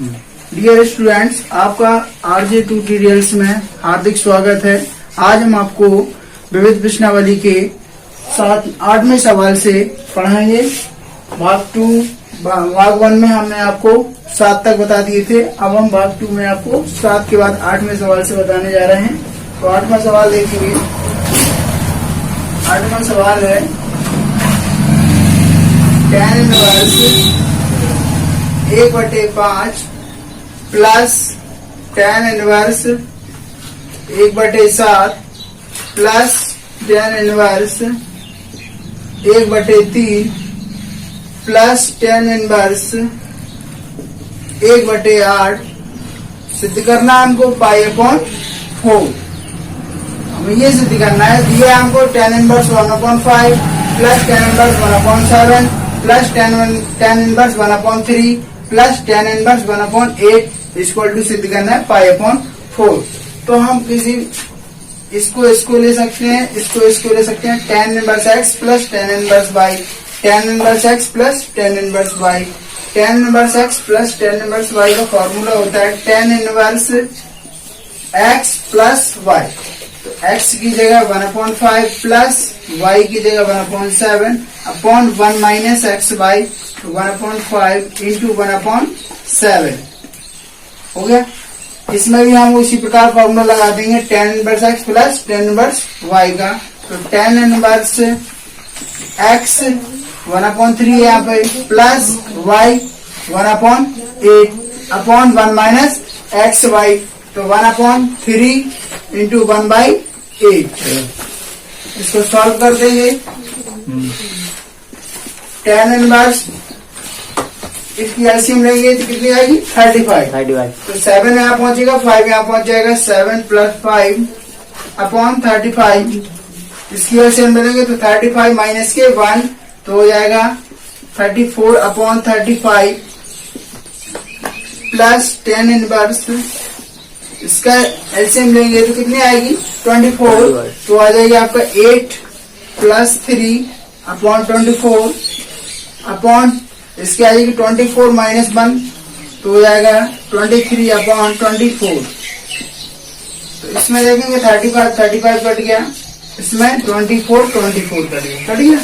Dear students, आपका RJ tutorials में हार्दिक स्वागत है। आज हम आपको विविध प्रश्नावली के 8वें सवाल से पढ़ाएंगे। भाग 1 में हमने आपको 7 तक बता दिए थे। अब हम भाग 2 में आपको 7 के बाद 8वें सवाल से बताने जा रहे हैं। तो 8वां सवाल देखेंगे। 8वां सवाल है tan इनवर्स 1/5 प्लस tan इनवर्स 1/7 प्लस tan इनवर्स 1/3 प्लस tan इनवर्स 1/8 सिद्ध करना है हमको π/4। हमें ये सिद्ध करना है। दिया हमको tan इनवर्स 1/5 प्लस tan इनवर्स 1/7 प्लस tan इनवर्स 1/3 प्लस tan इनवर्स 1/8 इक्वल टू सिद्ध करना है π/4। तो हम किसी इसको ले सकते हैं, इसको ले सकते हैं। tan inverse x plus tan inverse y, tan inverse x plus tan inverse y, tan inverse x plus tan inverse y का फॉर्मूला होता है tan inverse x plus y। तो x की जगह 1/5 प्लस y की जगह 1/7 upon 1 minus x by 1/5 into 1/7 हो गया। इसमें भी हम उसी प्रकार फॉर्मूला लगा देंगे tan inverse x plus tan inverse y का। तो tan इनवर्स x 1/3 यहाँ पे plus y 1/8 upon 1 minus X Y. तो 1/3 इंटू 1/8 इसको सॉल्व कर देंगे। tan इनवर्स इसकी एलसीएम लेंगे तो कितनी आएगी 35। तो 7 यहाँ पहुंचेगा, 5 यहाँ पहुंच जाएगा। 7 प्लस 5 अपॉन 35 इसकी एलसीएम लेंगे तो 35 माइनस के 1 तो हो जाएगा 34 अपॉन 35 प्लस tan इनवर्स इसका एलसीएम लेंगे तो कितनी आएगी 24। तो आ जाएगी आपका 8 प्लस 3 अपॉन 24 अपॉन इसके आ जाएगी 24 माइनस 1 तो हो जाएगा 23 अपॉन 24। तो इसमें देखेंगे 35 कट गया, इसमें 24 कट गया।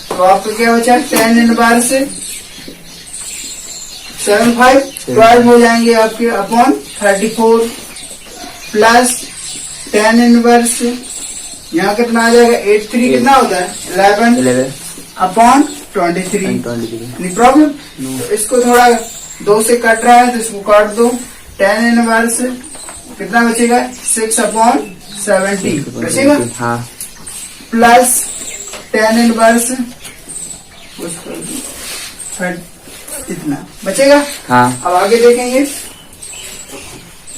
तो आपको क्या बचा tan इनवर्स 12 हो जाएंगे आपके अपॉन 34 प्लस tan इनवर्स यहाँ कितना आ जाएगा 83 कितना होता है 11 अपॉन 23। नहीं प्रॉब्लम। तो इसको थोड़ा 2 से कट रहा है तो इसको काट दो। tan इनवर्स कितना बचेगा 6 अपॉन 70 बचेगा। प्लस tan इनवर्स इतना बचेगा। अब आगे देखेंगे।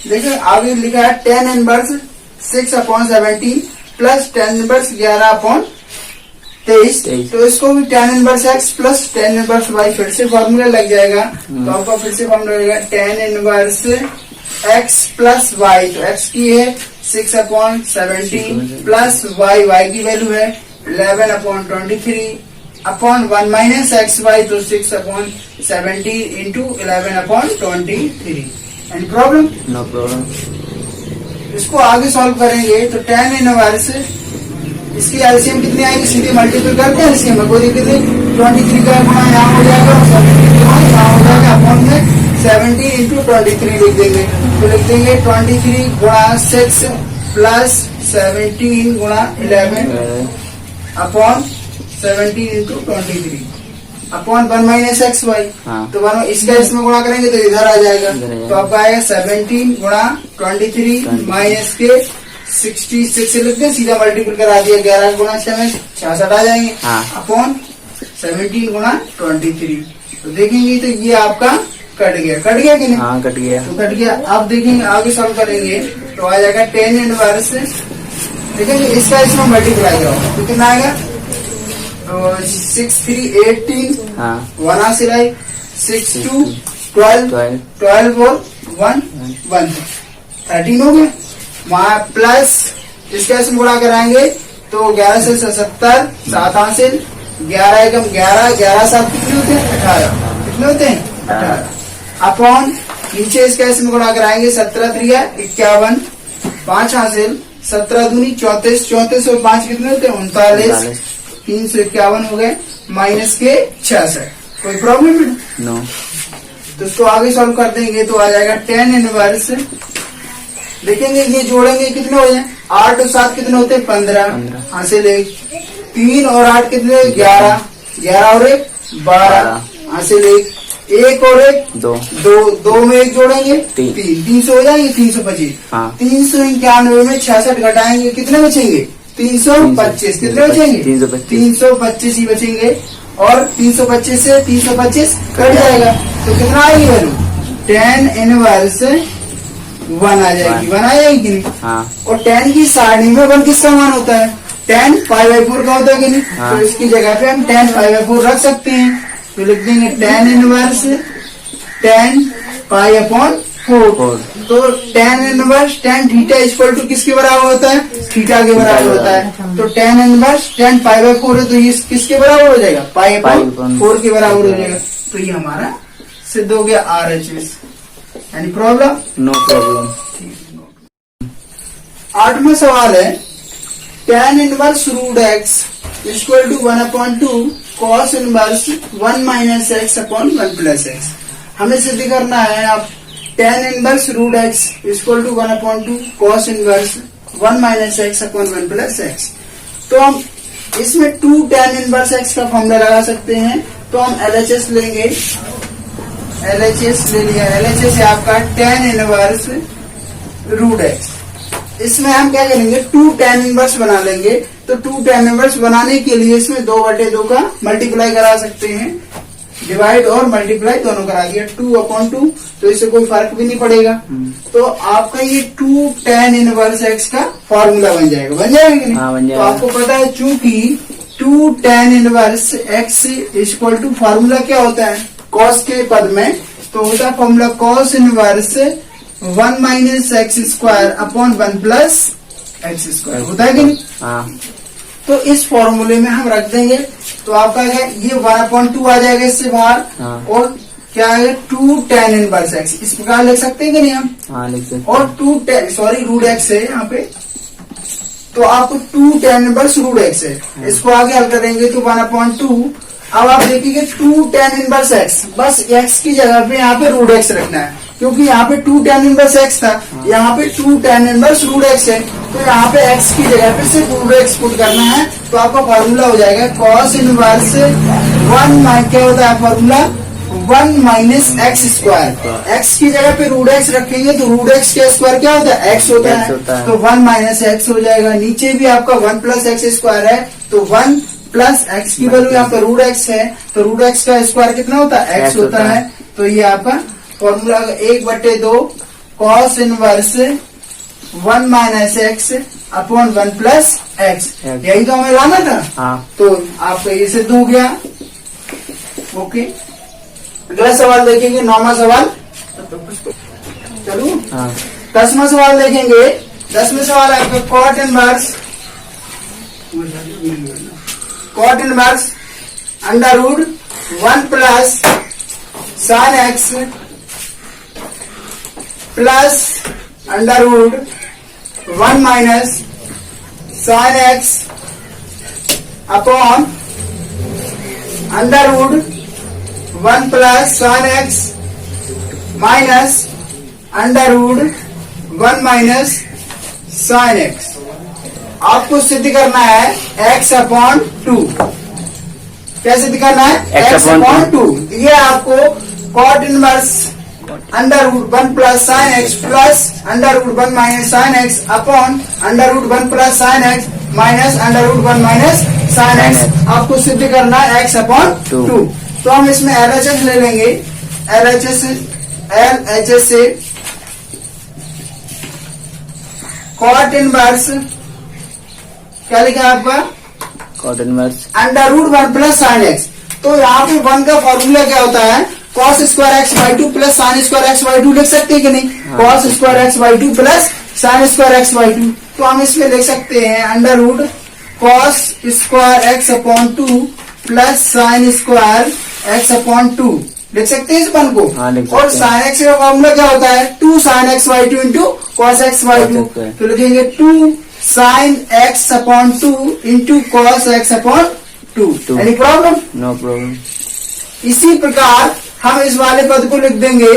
देखिए आगे लिखा है tan inverse 6 upon 70 plus tan inverse 11 upon 23। तो इसको भी tan inverse x plus tan inverse y फिर से फॉर्मूला लग जाएगा। तो आपका फिर से फॉर्मूला लगेगा tan inverse x plus y। तो x की है 6 अपॉन 70 प्लस y की वैल्यू है 11 upon 23 upon 1 minus X Y. तो 6 upon 70 into 11 upon 23। Any problem? No problem. इसको आगे सॉल्व करेंगे तो tan इनवर्स इसकी एलसीएम कितनी आएगी सीधे मल्टीपल करके एलसीएम में कोई दिक्कत नहीं। 23 का गुणा यहाँ हो जाएगा, 70 का यहाँ हो जाएगा अपॉन में 70 इंटू 23 लिख देंगे। तो लिख देंगे 23 गुणा 6 प्लस 17 गुणा 11 upon 70 into 23 upon 1 minus X Y. तो इसका इसमें गुणा करेंगे तो इधर आ जाएगा। तो आपका आएगा 17 गुणा 23 माइनस के 66 से लिखते हैं, सीधा मल्टीपल करा दिया। 11 गुणा 6 में 66 आ जाएंगे अपॉन 17 गुणा 23। तो देखेंगे तो ये आपका कट गया कि नहीं? कट गया। तो कट गया। अब देखेंगे आगे सॉल्व करेंगे तो आ जाएगा tan इनवर्स। देखेंगे इसका इसमें मल्टीप्लाई होगा तो कितना आएगा 6 3 18 1 सिलाई 6 2 12 और 1 13 हो गया। वहाँ प्लस इसका इसमें गुणा कराएंगे तो 11 से 70 7 हासिल 11 एकम 11 11 7 कितने होते हैं 18 कितने होते हैं 18 अपॉन नीचे इसका इसमें गुणा कराएंगे 17 त्रिया 51, 5 हासिल, 17 दूनी 34, 34 और 5 कितने होते हैं 39, 351 हो गए, माइनस के 66। कोई प्रॉब्लम है? नो। तो इसको आगे सॉल्व कर देंगे तो आ जाएगा tan इनवर्स। देखेंगे ये जोड़ेंगे कितने हो जाए, 8 और 7 कितने होते हैं 15, हासिल 1, 3 और 8 कितने 11, 11 और 1 12, हासिल 1 और 1 2 में 1 जोड़ेंगे 300 हो जाएंगे, 325। 391 में 66 घटाएंगे कितने बचेंगे 325, कितने बचेंगे 325 ही बचेंगे, और 325 से 325 कट जाएगा तो कितना आएगी वैल्यू tan इनवर्स 1 आ जाएगी, 1 आ जाएगी कि नहीं। और tan की सारणी में 1 किसका मान होता है, tan π/4 का होता है कि नहीं। तो इसकी जगह पे हम tan π/4 रख सकते हैं, तो लिख देंगे tan इनवर्स tan π/4। तो tan inverse tan theta equal to किसके बराबर होता है, थीटा के बराबर होता है। तो tan इनवर्स tan π/4 है तो ये किसके बराबर हो जाएगा, π/4 के बराबर हो जाएगा। तो ये हमारा सिद्ध हो गया RHS। Any problem? No problem. 8वां सवाल है tan inverse root x equal to 1/2 cos inverse 1 minus x upon 1 plus x। हमें सिद्ध करना है आप tan inverse root x equal to 1/2 cos inverse 1 minus x upon 1 plus x। तो हम इसमें 2 tan इनवर्स x का फॉर्मूला लगा सकते हैं। तो हम LHS लेंगे, LHS ले लिया, LHS है आपका tan इनवर्स रूट x। इसमें हम क्या करेंगे 2 tan इनवर्स बना लेंगे। तो 2 tan इनवर्स बनाने के लिए इसमें 2/2 का मल्टीप्लाई करा सकते हैं, डिवाइड और मल्टीप्लाई दोनों करा दिया 2/2, तो इससे कोई फर्क भी नहीं पड़ेगा। तो आपका ये 2 tan इनवर्स x का फॉर्मूला बन जाएगा, बन जाएगा कि नहीं। तो आपको पता है चूंकि 2 tan inverse x equal to formula क्या होता है cos के पद में, तो होता है formula cos inverse 1 minus x square upon 1 plus x square, होता है कि नहीं। तो इस फॉर्मूले में हम रख देंगे तो आपका क्या ये 1/2 आ जाएगा इससे बाहर, और क्या है 2 tan इनवर्स x, इस प्रकार लिख सकते हैं कि नहीं हम। लिख सकते। और 2 tan सॉरी रूट x है यहाँ पे, तो आपको 2 tan इनवर्स रूट x है, इसको आगे हल करेंगे तो 1/2। अब आप देखिए 2 tan इनवर्स x, बस x की जगह पे यहाँ पे रूट x रखना है, क्योंकि यहाँ पे 2 tan इनवर्स x था, यहाँ पे 2 tan इनवर्स रूट x है, तो यहाँ पे x की जगह पे सिर्फ रूट x पुट करना है। तो आपका फॉर्मूला हो जाएगा cos इनवर्स 1 क्या होता है formula 1 minus x square. x की जगह पे रूट x रखेंगे तो रूट x का स्क्वायर क्या होता है x होता है, तो 1 माइनस x हो जाएगा। नीचे भी आपका 1 प्लस x स्क्वायर है, तो 1 प्लस x की वैल्यू यहाँ पे रूट x है, तो रूट x का स्क्वायर कितना होता है x होता है। तो ये आपका formula 1/2 cos inverse 1 minus x upon 1 plus x, यही तो हमें लाना था। तो आपका ये सिद्ध हो गया। ओके, अगला सवाल देखेंगे 9वां सवाल। चलो 10वां सवाल देखेंगे। 10वें सवाल है आपका cot inverse under root 1 plus sin x plus under root 1 minus sin x upon under root 1 plus sin x minus under root 1 minus sin x। आपको सिद्ध करना है x अपॉन 2। क्या सिद्ध करना है x अपॉन 2। ये आपको cot inverse under root 1 plus sin x plus under root 1 minus sin x upon under root 1 plus sin x minus under root 1 minus sin x आपको सिद्ध करना है x अपॉन 2। तो हम इसमें LHS ले लेंगे। LHS से cot इनवर्स क्या लिखा है आपका cot inverse under root 1 plus sin x। तो यहाँ पे 1 का फॉर्मूला क्या होता है cos square x by 2 plus sin square x by 2 लिख सकते हैं कि नहीं। cos square x by 2 plus sin square x by 2, तो हम इसमें लिख सकते हैं under root cos square x upon 2 plus sin square x upon 2 लिख सकते हैं इस वन को। हाँ, लिख और सकते हैं। साइन एक्स का फॉर्मूला क्या होता है, 2 sin x by 2 into cos x by two. Cos x by- तो लिखेंगे 2 sin x upon 2 into cos x upon 2। Two. Any problem? No problem. इसी प्रकार हम इस वाले पद को लिख देंगे,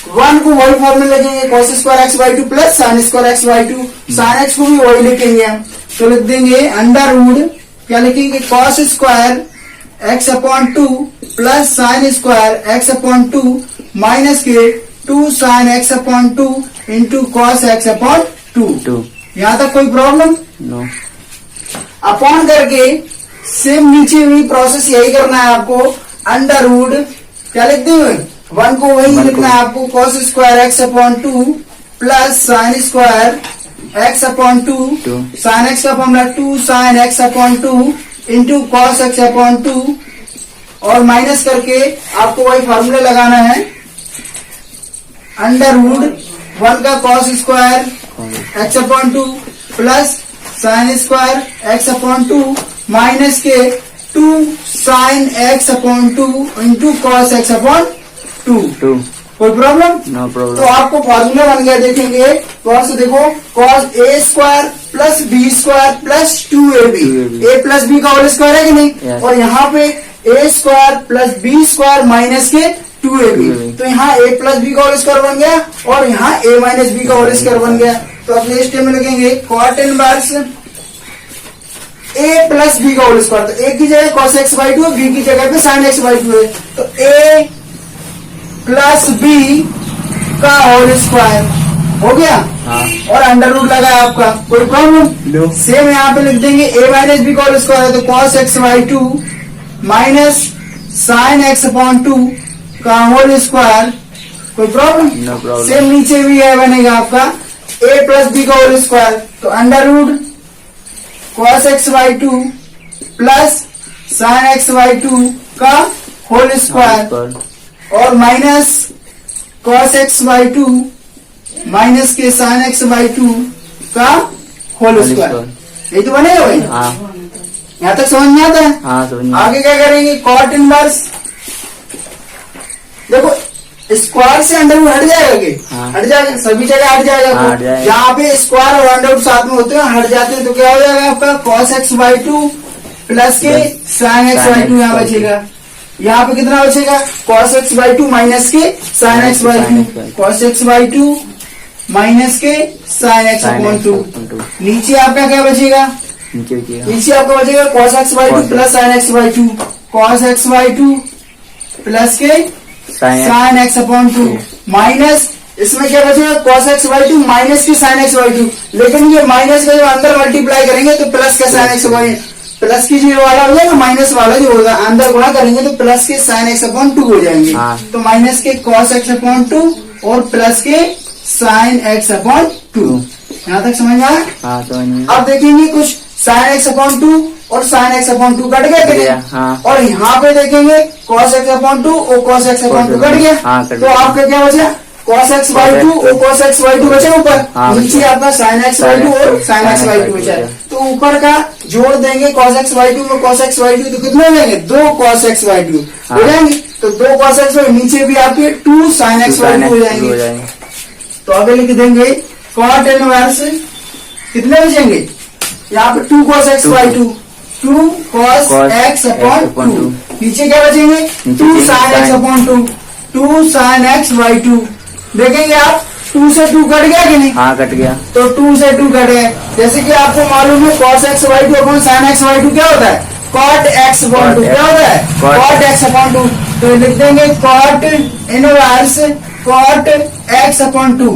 वन को वही फॉर्मूला लिखेंगे cos square x by two plus sine square x by to. Sine x को भी वही लिखेंगे हम, तो लिख देंगे अंडर रूड, क्या लिखेंगे, cos square x upon 2 plus sine square x upon 2 minus के 2 sine x upon 2 into cos x upon 2। 2 यहाँ तक कोई प्रॉब्लम? नो। अपॉन करके सेम नीचे भी प्रोसेस यही करना है आपको, अंडर रूड, क्या लिखते हैं, वन को वही वन को- लिखना है आपको, cos square x upon 2 plus sine square x upon 2। Two. Sine x का formula 2 sine x upon 2 into cos x upon 2, और माइनस करके आपको वही फॉर्मूला लगाना है, अंडर रूड वन का cos square x upon 2 plus sine square x upon 2 minus के 2 sine x upon 2 into cos x upon 2। 2 कोई प्रॉब्लम? नो तो प्रॉब्लम। आपको फॉर्मूला बन गया, देखेंगे कॉस, देखो cos A square plus B square plus 2ab, 2ab। A plus B का whole square है कि नहीं? Yes. और यहाँ पे A square plus B square minus के 2ab, 2ab। तो यहाँ ए प्लस बी का होल स्क्वायर बन गया और यहाँ ए माइनस बी का होल स्क्वायर बन गया। तो अपने स्टेप में लिखेंगे cot inverse A plus B का होल स्क्वायर, तो ए की जगह कॉस एक्स बाई टू है, बी की जगह पे साइन एक्स बाई टू है, तो ए प्लस बी का होल स्क्वायर हो गया। हाँ। और अंडर रूट लगा है आपका, कोई प्रॉब्लम? नो। सेम यहाँ पे लिख देंगे ए माइनस बी का होल स्क्वायर है, तो cos x by two minus sine x upon 2 का होल स्क्वायर, कोई प्रॉब्लम? No problem. सेम नीचे भी है बनेगा आपका ए प्लस बी का होल स्क्वायर, तो under root cos x by two plus sine x by two का होल स्क्वायर और minus cos x by two minus के साइन एक्स बाई टू का होल स्क्वायर। यही तो बनेगा भाई, हाँ यहाँ तक समझ में आता है? हाँ समझ में। आगे क्या करेंगे, कॉट इनवर्स, देखो स्क्वायर से अंडर रूट हट जाएगा कि हाँ। हट जाएगा, सभी जगह हट जाएगा। हाँ, हट तो जाएगा। यहाँ पे स्क्वायर और अंडर रूट साथ में होते हैं, हट जाते हैं, तो क्या हो जाएगा आपका cos x by two plus के साइन एक्स बाई टू, यहाँ बचेगा। यहाँ पे कितना बचेगा, cos x by two minus के sine x by two, cos x by two minus के साइन एक्स अपॉन 2। नीचे आपका क्या बचेगा, नीचे आपका बचेगा cos x by two plus sine x by two, cos x by two plus के साइन एक्स अपॉन 2 माइनस, इसमें क्या बचेगा cos x by two minus के साइन एक्स बाई टू, लेकिन ये माइनस का जब अंदर मल्टीप्लाई करेंगे तो प्लस का साइन एक्स बाई, प्लस की जो वाला हो जाएगा माइनस वाला जो होगा, अंदर गुणा करेंगे तो प्लस के साइन एक्स अपॉन 2 हो जाएंगे। हाँ। तो माइनस के कॉस एक्स अपॉन 2 और प्लस के साइन एक्स अपॉन 2। यहाँ तक समझ में आया? हाँ समझ में। अब देखेंगे कुछ साइन एक्स अपॉन 2 और साइन एक्स अपॉन 2 कट गया कि नहीं? हाँ। और यहाँ पे देखेंगे cos x अपॉन 2 और cos x अपॉन 2 कट गया। हाँ, कट तो गया। आपका क्या बचा, cos x बाई 2 और cos x बाई 2 बचा ऊपर, हाँ, नीचे बचा। आपका sin x बाई 2 और sin x बाई 2 बचा है। तो ऊपर का जोड़ देंगे cos x बाई 2 और cos x बाई 2, तो कितने हो जाएंगे, 2 cos x बाई 2 हो जाएंगे। तो 2 cos x बाई, नीचे भी आपके 2 sin x बाई 2 हो जाएंगे। तो आगे लिख देंगे cot इनवर्स, कितने बचेंगे, यहाँ पे 2 cos x by 2, 2 cos x upon 2, नीचे क्या बचेंगे, 2 sin x upon 2, 2 sin x by 2। देखेंगे आप 2 से 2 कट गया कि नहीं? हाँ कट गया। तो 2 से 2 कट गया, जैसे कि आपको मालूम है cos x by 2 upon sin x by 2 क्या होता है, cot x अपॉन 2 क्या होता है, cot x अपॉन 2। तो लिख देंगे cot inverse cot x upon 2।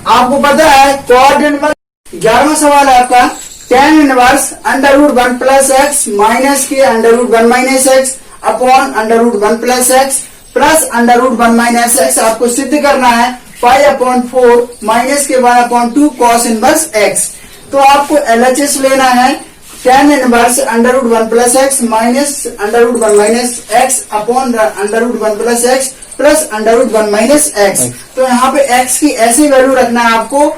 आपको पता है cot इनवर्स, 11वां सवाल है आपका, tan inverse under root 1 plus x minus के under root 1 minus x upon under root 1 plus x plus under root 1 minus x. आपको सिद्ध करना है 5 अपॉन 4 माइनस के 1 अपॉन 2 कॉस इनवर्स एक्स। तो आपको LHS लेना है, tan inverse under root 1 plus x minus under root 1 minus x upon under root 1 plus x plus under root 1 minus x. तो यहाँ पे x की ऐसी वैल्यू रखना है आपको,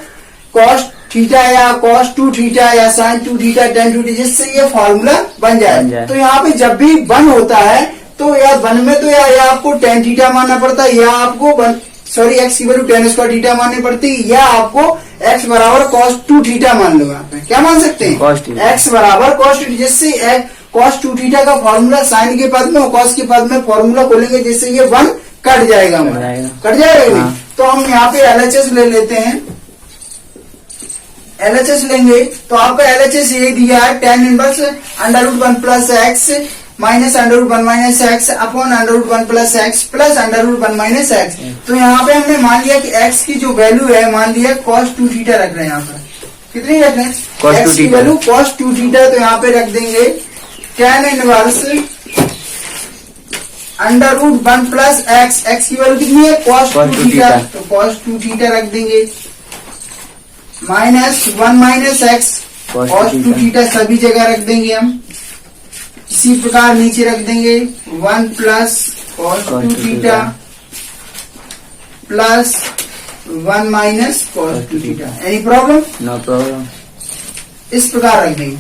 कॉस थीटा या कॉस 2 थीटा या साइन 2 थीटा tan 2 थीटा, जिससे ये फॉर्मूला बन जाए। तो यहाँ पे जब भी 1 होता है तो या वन में तो या आपको tan थीटा मानना पड़ता है, या आपको x equal to tan square theta माननी पड़ती है, या आपको x बराबर cos 2 थीटा मान लो। यहाँ पे क्या मान सकते हैं? cos theta. x बराबर cos 2, जिससे cos 2 थीटा का फॉर्मूला साइन के पद में और cos के पद में फॉर्मूला खोलेंगे, जिससे ये 1 कट जाएगा हमारा, कट जाएगा। हाँ। तो हम यहाँ पे LHS ले लेते हैं। LHS लेंगे तो आपका LHS ये दिया है tan inverse under root 1 plus x minus under root 1 minus x upon under root 1 plus x plus under root 1 minus x. तो यहाँ पे हमने मान लिया कि x की जो वैल्यू है, मान लिया cos 2 थीटा रख रहे हैं। यहाँ पर कितनी रख रहे हैं? x की वैल्यू cos 2 थीटा। तो यहाँ पे रख देंगे tan inverse under root 1 plus x, x की वैल्यू कितनी है? cos 2 theta. तो cos 2 थीटा रख देंगे minus 1 minus x cos 2 theta सभी जगह रख देंगे हम। इसी प्रकार नीचे रख देंगे 1 plus cos 2 theta plus 1 minus cos 2 theta. Any problem? No problem. इस प्रकार रख देंगे।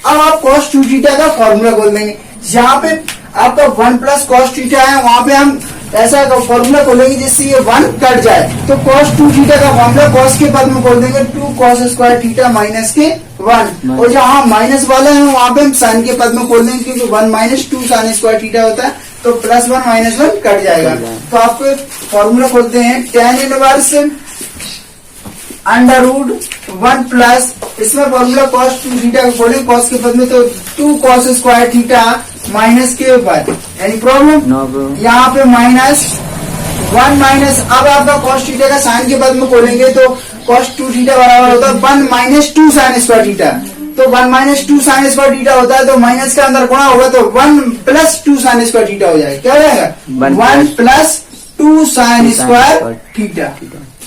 अब आप cos 2 थीटा का फॉर्मूला खोल देंगे। जहाँ पे आपका 1 प्लस cos थीटा है, वहां पे हम ऐसा फॉर्मूला खोलेंगे जिससे ये 1 कट जाए। तो cos 2 थीटा का फॉर्मूला cos के पद में खोल देंगे 2 cos स्क्वायर थीटा माइनस के 1, और जहाँ माइनस वाले हैं वहां पे हम साइन के पद में खोल देंगे, क्योंकि 1 माइनस 2 साइन स्क्वायर थीटा होता है, तो प्लस 1 माइनस 1 कट जाएगा। तो आपको फॉर्मूला खोलते हैं tan inverse under root 1 plus, इसमें फॉर्मूला cos 2 थीटा को खोलें cos के पद में, तो 2 cos स्क्वायर थीटा माइनस के ऊपर। Any problem? No problem. यहाँ पे माइनस 1 माइनस, अब आपका cos थीटा का साइन के पद में खोलेंगे तो cos 2 थीटा बराबर होता है 1 माइनस 2 साइन स्क्वायर थीटा। तो 1 माइनस 2 साइन स्क्वायर थीटा होता है, तो माइनस का अंदर गुणा होगा तो 1 प्लस 2 साइन स्क्वायर थीटा हो जाएगा। क्या हो जाएगा? 1 plus 2 sine square theta.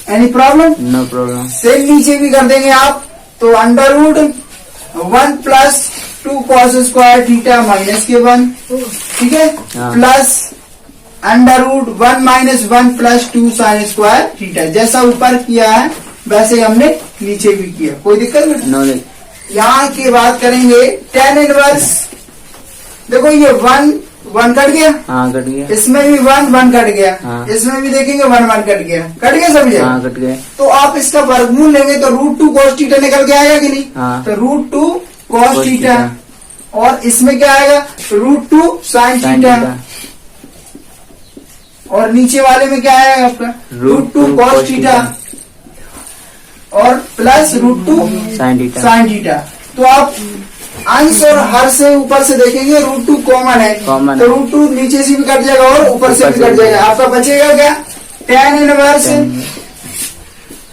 Any problem? No problem. Same नीचे भी कर देंगे आप, तो under root 1 plus 2 cos square theta minus के 1, ठीक है, plus under root 1 minus 1 plus 2 sine square theta. जैसा ऊपर किया है वैसे हमने नीचे भी किया, कोई दिक्कत नहीं। नो। यहाँ की बात करेंगे tan इनवर्स। देखो ये 1 कट गया, हाँ कट गया। इसमें भी 1 कट गया, हाँ। इसमें भी देखेंगे 1 कट गया, कट गया सभी जगह। हाँ कट गया। तो आप इसका वर्गमूल लेंगे तो रूट 2 cos थीटा निकल के आएगा कि नहीं? हाँ। तो रूट 2 cos थीटा, और इसमें क्या आएगा? रूट 2 sin थीटा, और नीचे वाले में क्या आएगा आपका? रूट 2 cos थीटा और प्लस रूट 2 sin थीटा। तो आप अंश और हर से ऊपर से देखेंगे रूट 2 कॉमन है, तो रूट 2 नीचे से भी कट जाएगा और ऊपर से भी कट जाएगा। आपका बचेगा क्या? tan inverse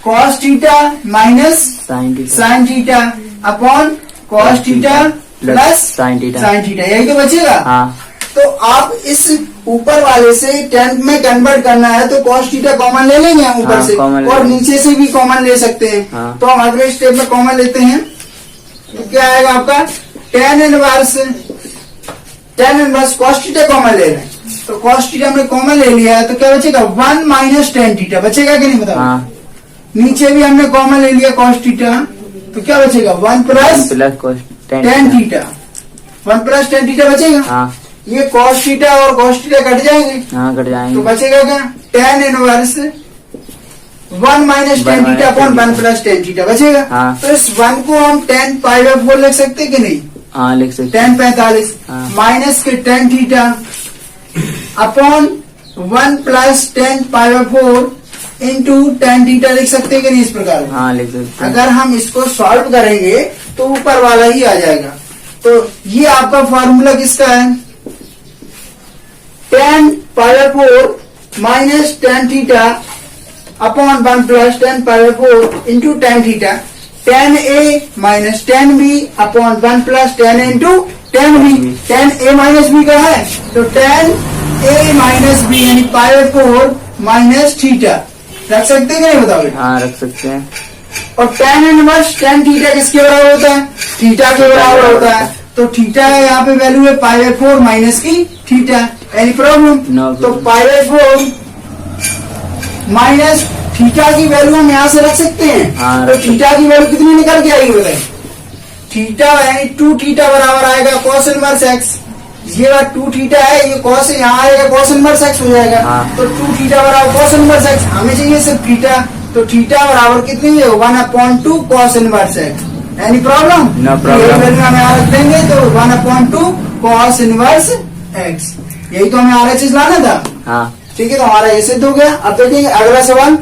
cos theta minus sin theta upon cos theta plus sin theta, यही तो बचेगा। हाँ। तो आप इस ऊपर वाले से tan में कन्वर्ट करना है तो cos थीटा कॉमन ले लेंगे हम ऊपर हाँ, से, और नीचे से भी कॉमन ले सकते हैं। हाँ। तो हम अगले स्टेप में कॉमन लेते हैं, तो क्या आएगा आपका? tan inverse cos theta common ले रहे हैं, तो cos थीटा हमने कॉमन ले लिया है, तो क्या बचेगा? 1 माइनस tan थीटा बचेगा कि नहीं बताओ? हाँ। नीचे भी हमने कॉमन ले लिया cos थीटा, तो क्या बचेगा? 1 plus tan theta, 1 plus tan theta बचेगा। हाँ। ये cos थीटा और cos थीटा कट जाएंगे, हाँ कट तो जाएंगे। बचेगा क्या? tan inverse 1 minus tan theta upon 1 plus tan theta बचेगा। हाँ। तो इस 1 को हम tan π/4 लिख सकते हैं कि नहीं? हाँ लिख सकते। tan 45 हाँ। माइनस के tan theta upon 1 plus tan π/4 into tan theta लिख सकते हैं कि नहीं? इस प्रकार हाँ लिख सकते। अगर हम इसको सॉल्व करेंगे तो ऊपर वाला ही आ जाएगा। तो ये आपका फॉर्मूला किसका है? tan π/4 minus tan theta upon 1 plus tan π/4 into tan theta, tan A minus tan B upon 1 plus tan A into tan B। tan A minus B का है, तो tan A माइनस B यानी π/4 minus theta रख सकते हैं कि नहीं बताओगे? हाँ रख सकते हैं। और tan इनवर्स tan थीटा किसके बराबर होता है? थीटा के बराबर होता है। तो थीटा यहाँ पे वैल्यू है π/4 माइनस की थीटा। Any problem? No तो problem। π/4 माइनस थीटा की वैल्यू हम यहाँ से रख सकते हैं। हाँ, तो रख सकते। थीटा की वैल्यू कितनी निकल के आएगी बताइए? थीटा यानी 2 थीटा बराबर आएगा cos इनवर्स x, ये बात 2 थीटा है, ये कॉस यहाँ आएगा कॉस इनवर्स एक्स हो जाएगा। हाँ। तो 2 थीटा बराबर कॉस इनवर्स एक्स, हमें चाहिए सिर्फ थीटा, तो थीटा बराबर कितनी है 1/2 cos inverse x. Any problem? No problem। Value हमें रख देंगे तो 1/2 कॉस इनवर्स एक्स, यही तो हमें RHS लाना था। हाँ ठीक है, तो हमारा ये सिद्ध हो गया। अब देखेंगे अगला सवाल।